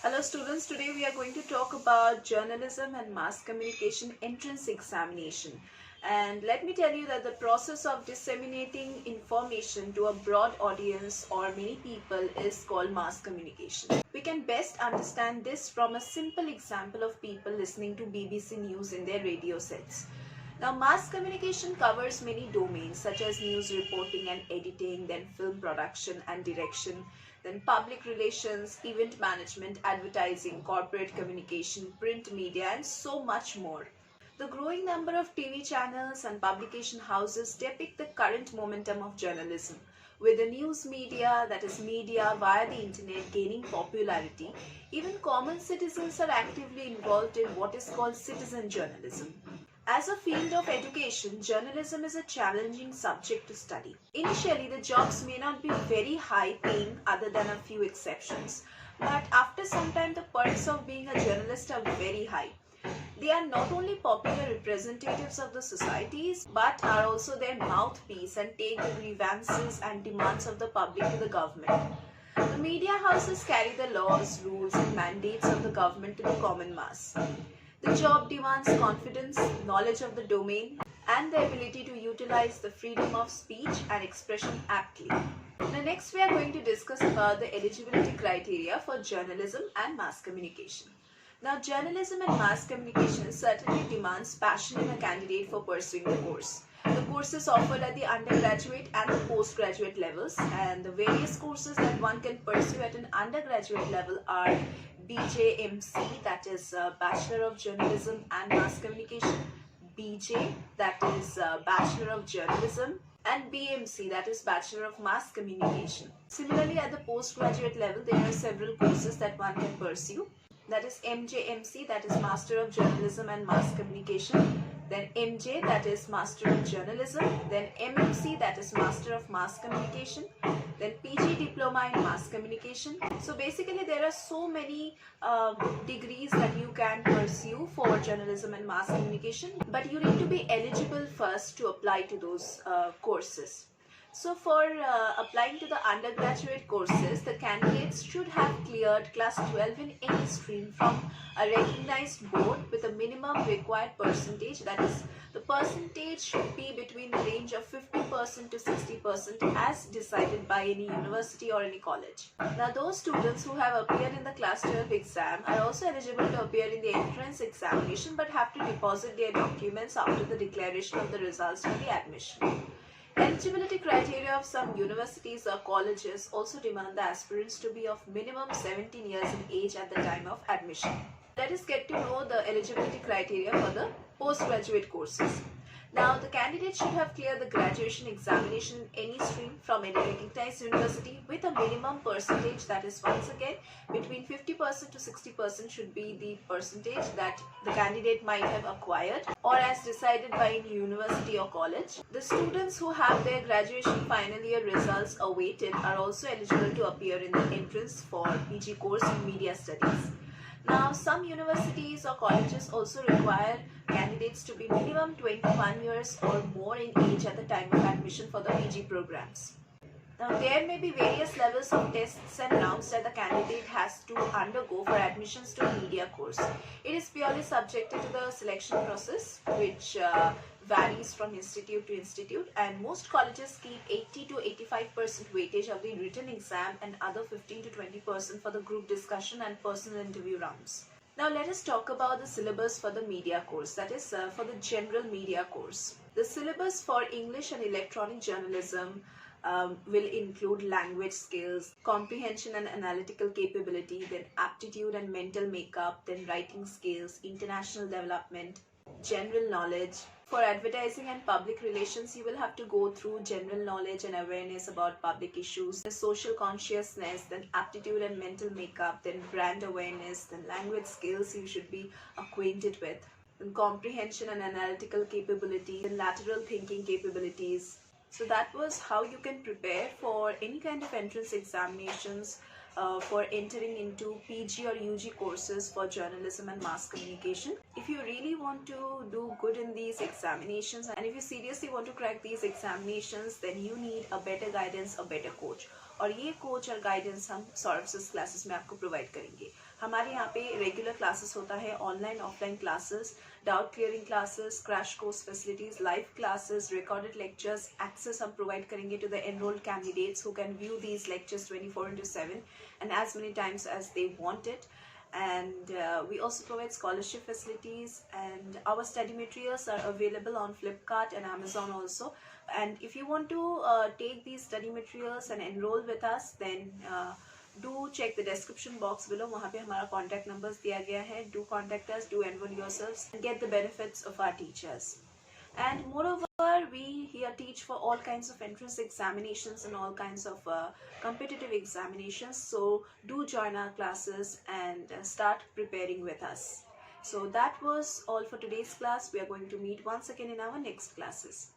Hello students, today we are going to talk about journalism and mass communication entrance examination. And let me tell you that the process of disseminating information to a broad audience or many people is called mass communication. We can best understand this from a simple example of people listening to BBC News in their radio sets. Now, mass communication covers many domains such as news reporting and editing, then film production and direction, then public relations, event management, advertising, corporate communication, print media, and so much more. The growing number of TV channels and publication houses depict the current momentum of journalism. With the news media, that is media via the internet, gaining popularity, even common citizens are actively involved in what is called citizen journalism. As a field of education, journalism is a challenging subject to study. Initially, the jobs may not be very high paying other than a few exceptions, but after some time the perks of being a journalist are very high. They are not only popular representatives of the societies, but are also their mouthpiece and take the grievances and demands of the public to the government. The media houses carry the laws, rules and mandates of the government to the common mass. The job demands confidence, knowledge of the domain, and the ability to utilize the freedom of speech and expression aptly. Now, next we are going to discuss about the eligibility criteria for journalism and mass communication. Now, journalism and mass communication certainly demands passion in a candidate for pursuing the course. The courses offered at the undergraduate and the postgraduate levels, and the various courses that one can pursue at an undergraduate level are BJMC, that is Bachelor of Journalism and Mass Communication, BJ, that is Bachelor of Journalism, and BMC, that is Bachelor of Mass Communication. Similarly, at the postgraduate level, there are several courses that one can pursue. That is MJMC, that is Master of Journalism and Mass Communication, then MJ, that is Master of Journalism, then MMC, that is Master of Mass Communication, then PG Diploma in Mass Communication. So basically there are so many degrees that you can pursue for journalism and mass communication, but you need to be eligible first to apply to those courses. So for applying to the undergraduate courses, the candidates should have cleared class 12 in any stream from a recognized board with a minimum required percentage. That is, the percentage should be between the range of 50% to 60% as decided by any university or any college. Now, those students who have appeared in the class 12 exam are also eligible to appear in the entrance examination, but have to deposit their documents after the declaration of the results for the admission. Eligibility criteria of some universities or colleges also demand the aspirants to be of minimum 17 years in age at the time of admission. Let us get to know the eligibility criteria for the postgraduate courses. Now, the candidate should have cleared the graduation examination in any stream from any recognized university with a minimum percentage, that is once again between 50% to 60% should be the percentage that the candidate might have acquired or as decided by any university or college. The students who have their graduation final year results awaited are also eligible to appear in the entrance for PG course in media studies. Now, some universities or colleges also require candidates to be minimum 21 years or more in age at the time of admission for the PG programs. Now, there may be various levels of tests and rounds that the candidate has to undergo for admissions to a media course. It is purely subjected to the selection process, which varies from institute to institute, and most colleges keep 80 to 85% weightage of the written exam and other 15 to 20% for the group discussion and personal interview rounds. Now let us talk about the syllabus for the media course, that is for the general media course. The syllabus for English and electronic journalism will include language skills, comprehension and analytical capability, then aptitude and mental makeup, then writing skills, international development, general knowledge. For advertising and public relations, you will have to go through general knowledge and awareness about public issues, the social consciousness, then aptitude and mental makeup, then brand awareness, then language skills you should be acquainted with, then comprehension and analytical capability, then lateral thinking capabilities. So that was how you can prepare for any kind of entrance examinations for entering into PG or UG courses for journalism and mass communication. If you really want to do good in these examinations and if you seriously want to crack these examinations, then you need a better guidance, a better coach. और ये coach और guidance हम सौरभ सिस classes में आपको provide करेंगे. हमारे यहाँ पे रेगुलर क्लासेस होता है, online offline classes, doubt clearing classes, crash course facilities, live classes, recorded lectures, access हम प्रोवाइड करेंगे to the enrolled candidates who can view these lectures 24/7 and as many times as they want it. And we also provide scholarship facilities, and our study materials are available on Flipkart and Amazon also. And if you want to take these study materials and enroll with us, then do check the description box below. वहाँ पे हमारा contact numbers दिया गया है. Do contact us, do enroll yourselves and get the benefits of our teachers. And moreover, we here teach for all kinds of entrance examinations and all kinds of competitive examinations. So do join our classes and start preparing with us. So that was all for today's class. We are going to meet once again in our next classes.